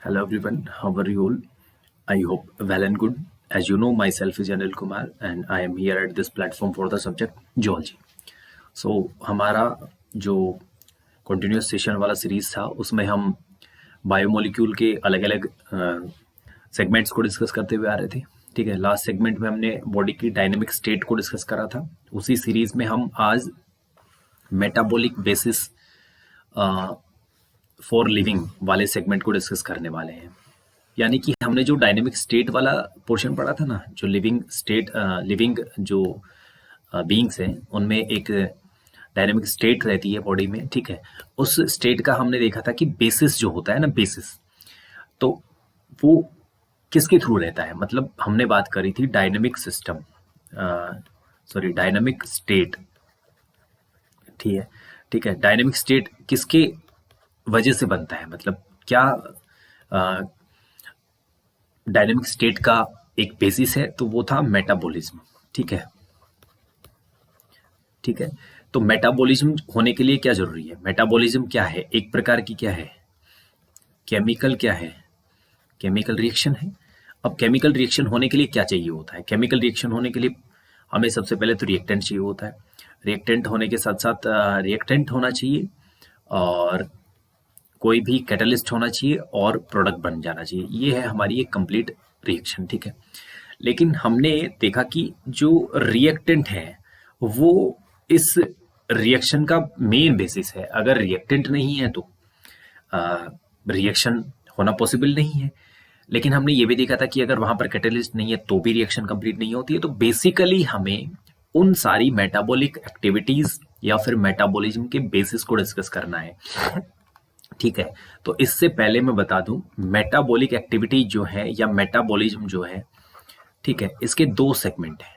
Hello everyone, how are you all? I hope well and good. As you know, myself is Anil Kumar and I am here at this platform for the subject Geology. So हमारा जो continuous session वाला series था उसमें हम biomolecule के अलग अलग segments को डिस्कस करते हुए आ रहे थे। ठीक है, लास्ट सेगमेंट में हमने बॉडी की डायनेमिक स्टेट को डिस्कस करा था। उसी सीरीज में हम आज मेटाबॉलिक बेसिस फॉर लिविंग वाले सेगमेंट को डिस्कस करने वाले हैं। यानी कि हमने जो डायनेमिक स्टेट वाला पोर्शन पढ़ा था ना, जो लिविंग जो बीइंग्स हैं उनमें एक डायनेमिक स्टेट रहती है बॉडी में। ठीक है, उस स्टेट का हमने देखा था कि बेसिस जो होता है ना, बेसिस तो वो किसके थ्रू रहता है। मतलब हमने बात करी थी डायनेमिक सिस्टम, डायनेमिक स्टेट। ठीक है, डायनेमिक स्टेट किसके वजह से बनता है, मतलब क्या डायनेमिक स्टेट का एक बेसिस है, तो वो था मेटाबॉलिज्म। ठीक है, तो मेटाबॉलिज्म होने के लिए क्या जरूरी है? मेटाबॉलिज्म क्या है? एक प्रकार की क्या है, केमिकल क्या है, केमिकल रिएक्शन है। अब केमिकल रिएक्शन होने के लिए क्या चाहिए होता है? केमिकल रिएक्शन होने के लिए हमें सबसे पहले तो रिएक्टेंट चाहिए होता है। रिएक्टेंट होने के साथ साथ रिएक्टेंट होना चाहिए और कोई भी कैटलिस्ट होना चाहिए और प्रोडक्ट बन जाना चाहिए। ये है हमारी एक कंप्लीट रिएक्शन। ठीक है, लेकिन हमने देखा कि जो रिएक्टेंट है वो इस रिएक्शन का मेन बेसिस है। अगर रिएक्टेंट नहीं है तो रिएक्शन होना पॉसिबल नहीं है। लेकिन हमने ये भी देखा था कि अगर वहां पर कैटलिस्ट नहीं है तो भी रिएक्शन कंप्लीट नहीं होती है। तो बेसिकली हमें उन सारी मेटाबॉलिक एक्टिविटीज या फिर मेटाबॉलिज्म के बेसिस को डिस्कस करना है। ठीक है, तो इससे पहले मैं बता दूं, मेटाबॉलिक एक्टिविटी जो है या मेटाबॉलिज्म जो है, ठीक है, इसके दो सेगमेंट हैं,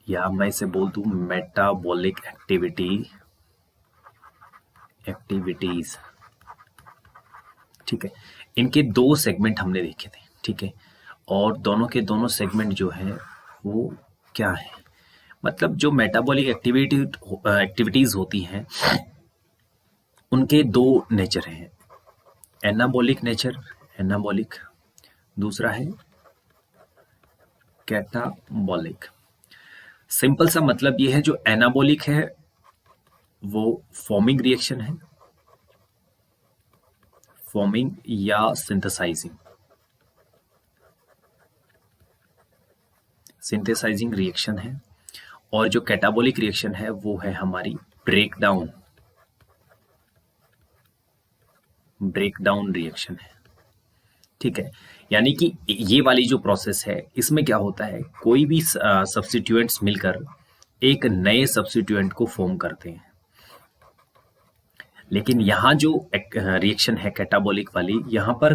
या मैं इसे बोल दूं मेटाबॉलिक एक्टिविटीज। ठीक है, इनके दो सेगमेंट हमने देखे थे। ठीक है, और दोनों के दोनों सेगमेंट जो है वो क्या है, मतलब जो मेटाबॉलिक एक्टिविटीज होती हैं उनके दो नेचर हैं, एनाबॉलिक नेचर, एनाबॉलिक, दूसरा है कैटाबॉलिक। सिंपल सा मतलब ये है, जो एनाबॉलिक है वो फॉर्मिंग रिएक्शन है, फॉर्मिंग या सिंथेसाइजिंग रिएक्शन है। और जो कैटाबॉलिक रिएक्शन है वो है हमारी ब्रेकडाउन रिएक्शन है। ठीक है, यानी कि ये वाली जो प्रोसेस है इसमें क्या होता है, कोई भी सब्स्टिट्यूएंट्स मिलकर एक नए सब्स्टिट्यूएंट को फॉर्म करते हैं। लेकिन यहाँ जो रिएक्शन है कैटाबॉलिक वाली, यहाँ पर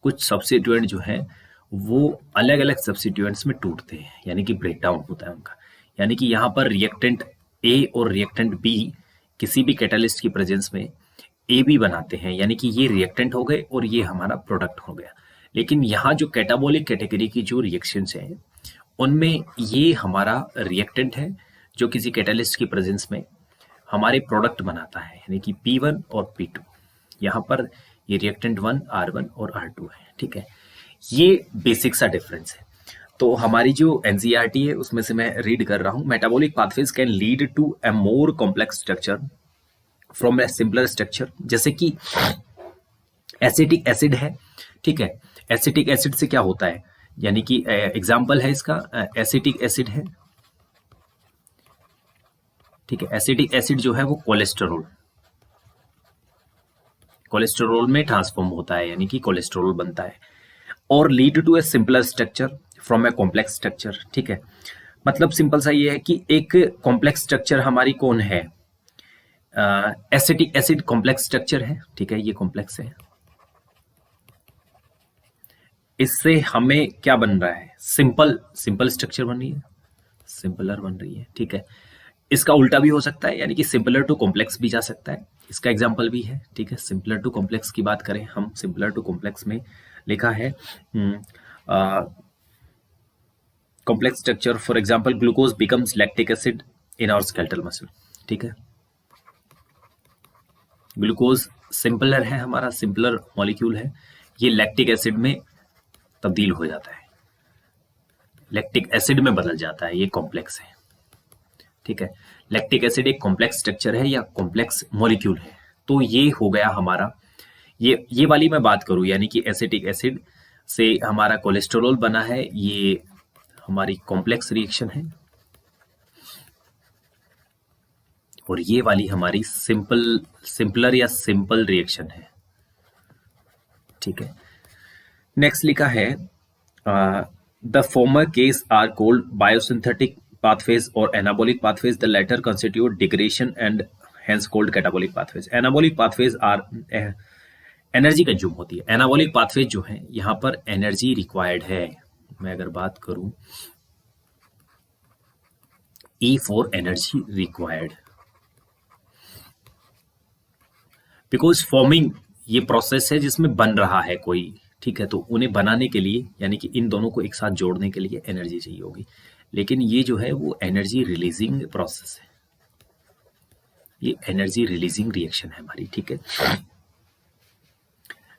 कुछ सब्स्टिट्यूएंट जो है वो अलग अलग सब्स्टिट्यूएंट्स में टूटते हैं, यानी कि ब्रेकडाउन होता है उनका। यानी कि यहाँ पर रिएक्टेंट ए और रिएक्टेंट बी किसी भी कैटालिस्ट की प्रेजेंस में ए बी बनाते हैं, यानी कि ये रिएक्टेंट हो गए और ये हमारा प्रोडक्ट हो गया। लेकिन यहाँ जो कैटाबॉलिक कैटेगरी की जो रिएक्शंस हैं उनमें ये हमारा रिएक्टेंट है जो किसी कैटालिस्ट की प्रेजेंस में हमारे प्रोडक्ट बनाता है, यानी कि P1 और P2। यहाँ पर ये रिएक्टेंट 1 R1 और R2 है। ठीक है, ये बेसिक सा डिफरेंस है। तो हमारी जो एनसीईआरटी है उसमें से मैं रीड कर रहा हूं, metabolic pathways can lead to a more complex structure from a simpler structure. जैसे कि एसिटिक एसिड है। ठीक है, एसिटिक एसिड से क्या होता है, यानी कि एग्जाम्पल है इसका एसिटिक एसिड है। ठीक है, एसिटिक एसिड जो है वो कोलेस्टेरोल में ट्रांसफॉर्म होता है, यानी कि कोलेस्टेरोल बनता है। और lead to a simpler structure from a complex structure. ठीक है, मतलब सिंपल सा ये है कि एक कॉम्प्लेक्स स्ट्रक्चर हमारी कौन है, एसिटिक एसिड कॉम्प्लेक्स स्ट्रक्चर है। ठीक है, ये कॉम्प्लेक्स है। इससे हमें क्या बन रहा है, सिंपल स्ट्रक्चर बन रही है, सिंपलर बन रही है। ठीक है, इसका उल्टा भी हो सकता है, यानी कि सिंपलर टू कॉम्प्लेक्स भी जा सकता है। इसका एग्जांपल भी है। ठीक है, सिंपलर टू कॉम्प्लेक्स की बात करें हम, सिंपलर टू कॉम्प्लेक्स में लिखा है complex structure, for example glucose becomes lactic acid in our skeletal muscle. ठीक है, ग्लूकोज सिंपलर है, हमारा सिंपलर मॉलिक्यूल है, ये लैक्टिक एसिड में तब्दील हो जाता है, लैक्टिक एसिड में बदल जाता है, ये कॉम्प्लेक्स है। ठीक है, लैक्टिक एसिड एक कॉम्प्लेक्स स्ट्रक्चर है या कॉम्प्लेक्स मॉलिक्यूल है। तो ये हो गया हमारा, ये वाली मैं बात करूं, यानी कि एसिटिक एसिड से हमारा कोलेस्ट्रॉल बना है, ये हमारी कॉम्प्लेक्स रिएक्शन है, और ये वाली हमारी सिंपलर या सिंपल रिएक्शन है। ठीक है, नेक्स्ट लिखा है the former case are called biosynthetic pathways or anabolic pathways. The latter constitute degradation and hence called catabolic pathways. Anabolic pathways are energy consume होती है। एनाबॉलिक पाथवेज जो है यहाँ पर एनर्जी रिक्वायर्ड है। मैं अगर बात करूं E for energy required, because forming ये प्रोसेस है जिसमें बन रहा है कोई, ठीक है, तो उन्हें बनाने के लिए यानी कि इन दोनों को एक साथ जोड़ने के लिए एनर्जी चाहिए होगी, लेकिन ये जो है वो एनर्जी रिलीजिंग प्रोसेस है, ये एनर्जी रिलीजिंग रिएक्शन है हमारी। ठीक है,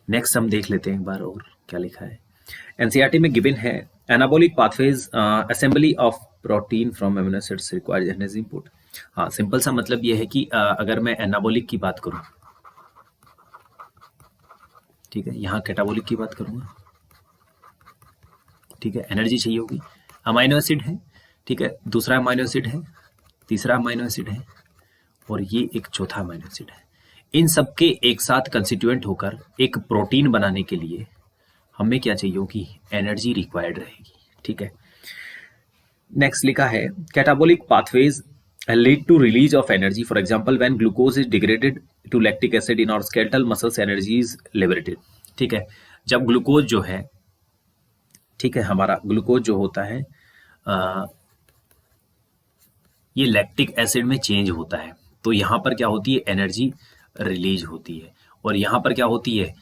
नेक्स्ट हम देख लेते हैं एक बार और क्या लिखा है। एनसीईआरटी में गिवन है anabolic pathways assembly of protein from amino acids required energy input. हाँ, सिंपल सा मतलब ये है कि अगर मैं एनाबॉलिक की बात करूं, ठीक है, यहाँ कैटाबॉलिक की बात करूंगा, ठीक है, एनर्जी चाहिए होगी। अमाइनो एसिड है, ठीक है, दूसरा अमाइनो एसिड है, तीसरा अमाइनो एसिड है, और ये एक चौथा अमाइनो एसिड है। इन सबके एक साथ कंस्टिट्यूएंट होकर एक प्रोटीन बनाने के लिए हमें क्या चाहिए होगी, एनर्जी रिक्वायर्ड रहेगी। ठीक है, नेक्स्ट लिखा है catabolic pathways lead to release of energy. For example, when glucose is degraded to lactic acid in our skeletal muscles, energy is liberated. ठीक है, जब ग्लूकोज जो है, ठीक है, हमारा ग्लूकोज जो होता है ये लैक्टिक एसिड में चेंज होता है, तो यहाँ पर क्या होती है, एनर्जी रिलीज होती है, और यहाँ पर क्या होती है,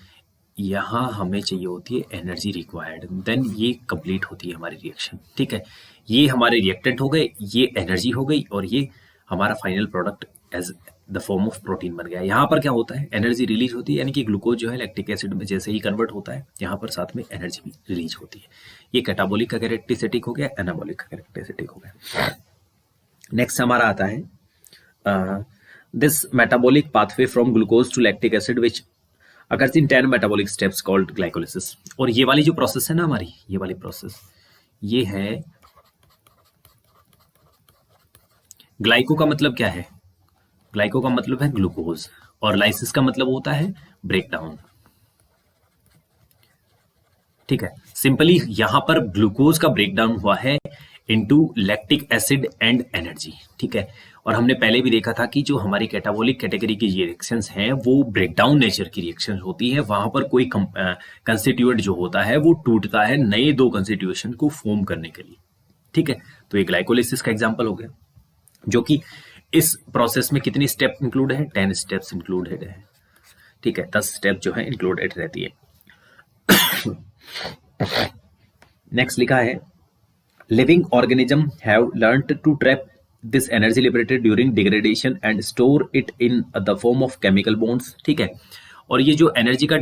यहाँ हमें चाहिए होती है एनर्जी रिक्वायर्ड, देन ये कंप्लीट होती है हमारी रिएक्शन। ठीक है, ये हमारे रिएक्टेंट हो गए, ये एनर्जी हो गई, और ये हमारा final product as the form of protein बन गया। यहाँ पर क्या होता है, एनर्जी रिलीज होती है, यानी कि ग्लूकोज जो है लैक्टिक एसिड में जैसे ही कन्वर्ट होता है, यहाँ पर साथ में एनर्जी भी रिलीज होती है। ये कैटाबॉलिक का कैरेक्टरिस्टिक हो गया, एनाबॉलिक का कैरेक्टरिस्टिक हो गया। नेक्स्ट हमारा आता है this metabolic pathway from glucose to lactic acid which occur in 10 metabolic steps called glycolysis. और ये वाली जो प्रोसेस है ना हमारी, ये वाली प्रोसेस, ये है ग्लाइको का मतलब क्या है, ग्लाइको का मतलब है ग्लूकोज, और लाइसिस का मतलब होता है ब्रेकडाउन। ठीक है, सिंपली यहां पर ग्लूकोज का ब्रेकडाउन हुआ है into lactic acid and energy. ठीक है, और हमने पहले भी देखा था कि जो हमारी कैटाबॉलिक कैटेगरी की रिएक्शंस हैं वो ब्रेकडाउन नेचर की रिएक्शन होती है, वहां पर कोई कंस्टिट्यूएंट जो होता है वो टूटता है नए दो कंस्टिट्यूएशन को फॉर्म करने के लिए। ठीक है, तो ये ग्लाइकोलिसिस का एग्जांपल हो गया, जो कि इस प्रोसेस में कितनी स्टेप इंक्लूड है, 10 स्टेप्स इंक्लूडेड है। ठीक है, 10 स्टेप जो है इंक्लूडेड रहती है। नेक्स्ट लिखा है living organism have learned to trap this energy liberated during degradation and store it in the form of chemical bonds। ठीक है, और ये जो एनर्जी का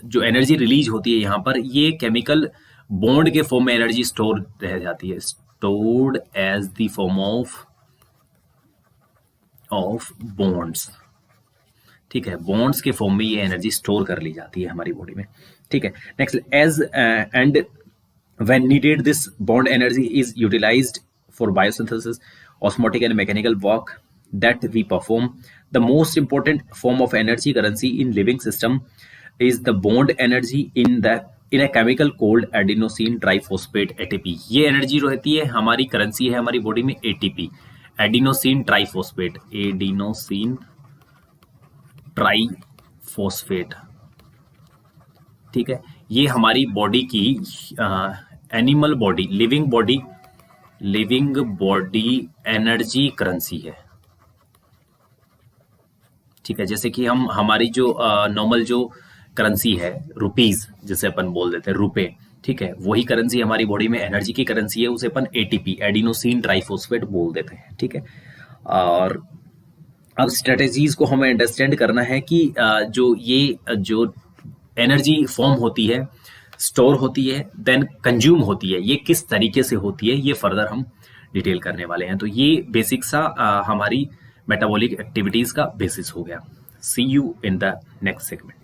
जो एनर्जी रिलीज होती है यहाँ पर, ये केमिकल बॉन्ड के फॉर्म में एनर्जी स्टोर रह जाती है, stored as the form of bonds. ठीक है, बॉन्ड्स के फॉर्म में ये एनर्जी स्टोर कर ली जाती है हमारी बॉडी में। ठीक है, next as and when needed this bond energy is utilized for biosynthesis, osmotic and mechanical work that we perform. The most important form of energy currency in living system is the bond energy in a chemical called adenosine triphosphate ATP। ये energy रहती है हमारी currency है हमारी body में ATP, adenosine triphosphate, adenosine triphosphate. ठीक है, ये हमारी बॉडी की animal body, living body energy currency है। ठीक है, जैसे कि हम हमारी जो नॉर्मल जो करेंसी है रुपीज, जिसे अपन बोल देते हैं रुपए, ठीक है, वही करेंसी हमारी बॉडी में एनर्जी की करेंसी है, उसे अपन ATP, एडिनोसिन ट्राइफॉस्फेट बोल देते हैं। ठीक है, और अब स्ट्रेटेजीज को हमें अंडरस्टैंड करना है कि जो एनर्जी फॉर्म होती है, स्टोर होती है, देन कंज्यूम होती है, ये किस तरीके से होती है, ये फर्दर हम डिटेल करने वाले हैं। तो ये बेसिक सा हमारी मेटाबॉलिक एक्टिविटीज का बेसिस हो गया। See you in the next segment.